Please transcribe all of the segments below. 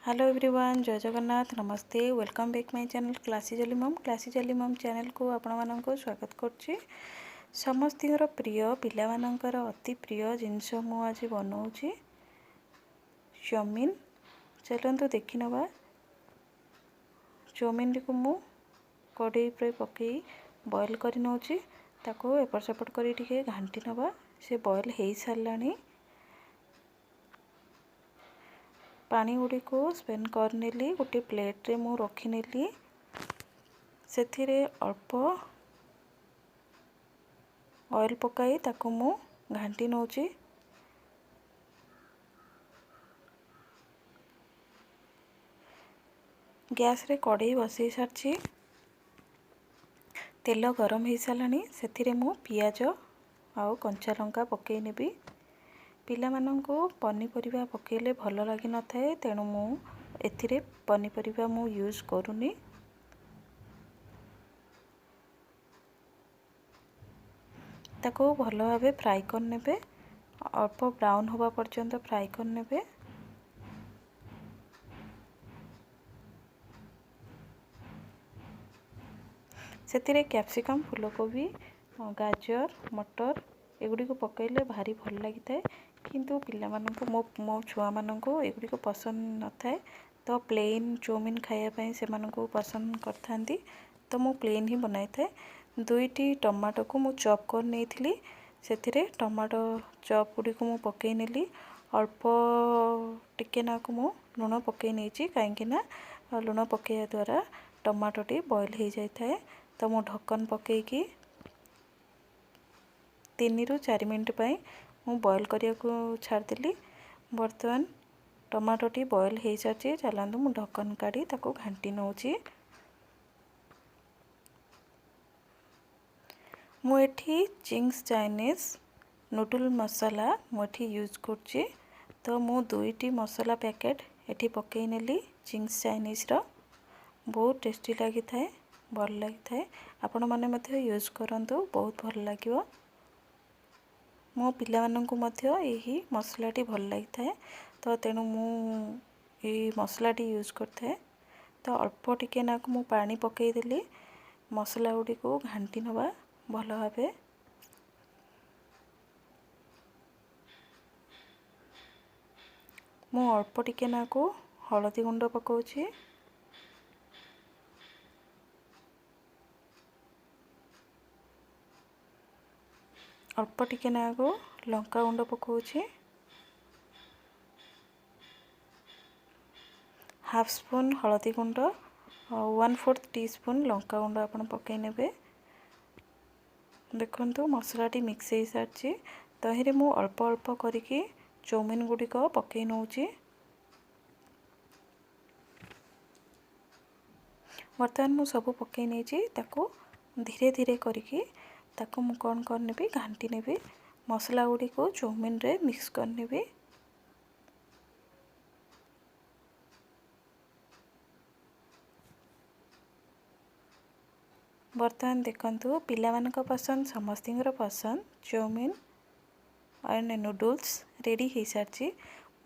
Hello everyone, जय जगन्नाथ, नमस्ते, welcome back my channel classy मम चैनल को आपण मानक स्वागत करुच्ची। समस्तर प्रिय पिलामानंकर अति प्रिय जिनस मु आज बनाऊँगी चाउमीन। चलतु देखि नवा। चाउमीन को मु कड़ाई पर पकई बॉयल कर नौची, ताको एपट सेपट कर घांटी नवा। से बॉयल हो सारानी। पानी गुड़ी को स्पेन करनेली गोटे प्लेट रे मु रखिनेली। सेथिरे अल्प ऑयल पकाई ताको मु घांटी नौची। गैस रे कड़ाई बसई सारछि। तेल गरम हो सारानी। सेथिरे मु पियाज आउ कंचा लंका पकई नेबी। पिलामानंको पनीपरिया पकेले भल लगी न थाए, तेणु मु एथिरे पनीपरिया मु यूज करूनी। ताको भल भावे फ्राई कर नेबे, अल्प ब्राउन होबा पर्यंत फ्राई कर नेबे। सेतिरे कैप्सिकम, फूलकोबी, गाजर, मटर एगुड़ी को पकेले भारी भल लगी थाए, किंतु पिला मानंको मो छुआ मानंको एगुड़ी को पसंद न थाए। तो प्लेन चाउमीन खाया पई से मानंको पसंद करथांती, तो मो प्लेन ही बनाई थाए। दुईटी टमाटो को मु चॉप कर नेइथिली। सेथिरे टमाटो चॉप गुडी को मु पकई नेली। अल्प टिके ना को मु लुण पकई नेइची, काहेकि ना लुण पकैया द्वारा टमाटोटी बॉयल हो जाई थाए। तो मु ढक्कन पकईकी 3 ରୁ 4 मिनट पाई मु बॉयल करिया को छाड़देली। बर्तमान टमाटोटी बॉयल हो सारी। चलतु मु ढक्कन काढ़ी ताको घांटी नौची। मु एठी चिंग्स चाइनीज नूडल मसाला मुठी यूज करची। तो मु 2टी मसाला पैकेट एठी पकई नेली चिंग्स चाइनीज रो। बहुत टेस्टी लगी थाए, भल लगी थाए। आपण माने मध्य यूज करंतु, बहुत भल लागिवो। मो पिला मानंकु मध्य यही मसलाटी भल लगी थाए, तो तेणु मु यही मसलाटी यूज करथे। तो अल्प टिके ना को मु पानी पकई देली। मसला गुडी को घांटी नवा भल भावे। मु अल्प टिके ना को हळदी गुंड पकाउछि। अल्प टिके ना को लंका गुंड पकाउछि। हाफ स्पून हळदी गुंड, 1/4 टीस्पून लंका गुंड आपण पकई नेबे। देखंतु मसलाटी मिक्स हो सारछि। तहिरे मु अल्प अल्प करिकी चाउमीन गुडी को पकई नौछि। बर्तमान मु सब पकई नेछि। ताको धीरे धीरे करिकी ताको मु कोन करनेबी घांटी नेबी। मसला गुडी को चाउमीन रे मिक्स करनेबी। बर्तमान देखंतु पिला मानक पसंद समस्तिंगर पसंद चाउमीन एंड नूडल्स रेडी हो सारछि।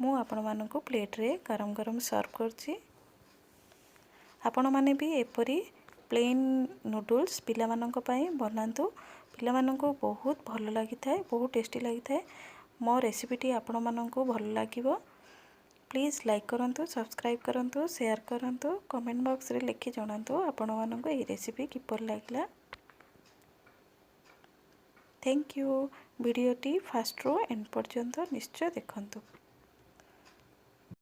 मु आपण मानक प्लेट रे गरम गरम सर्व करछि। आपण माने भी एपरी प्लेन नूडल्स पिला मानक पई बनांतु। पिला मानक बहुत भल लगी थाए, बहुत टेस्टी लगी थाए। मो रेसिपीटी आपण मानक भल लागिवो। प्लीज़ लाइक करंतु, सब्सक्राइब करंतु, शेयर करंतु, कमेंट बॉक्स रे लिखि जणांतु आपण मानक ए रेसिपी किपर लागला। Thank you. वीडियोटी फास्ट रो एंड पर्यंत निश्चय देखंतु।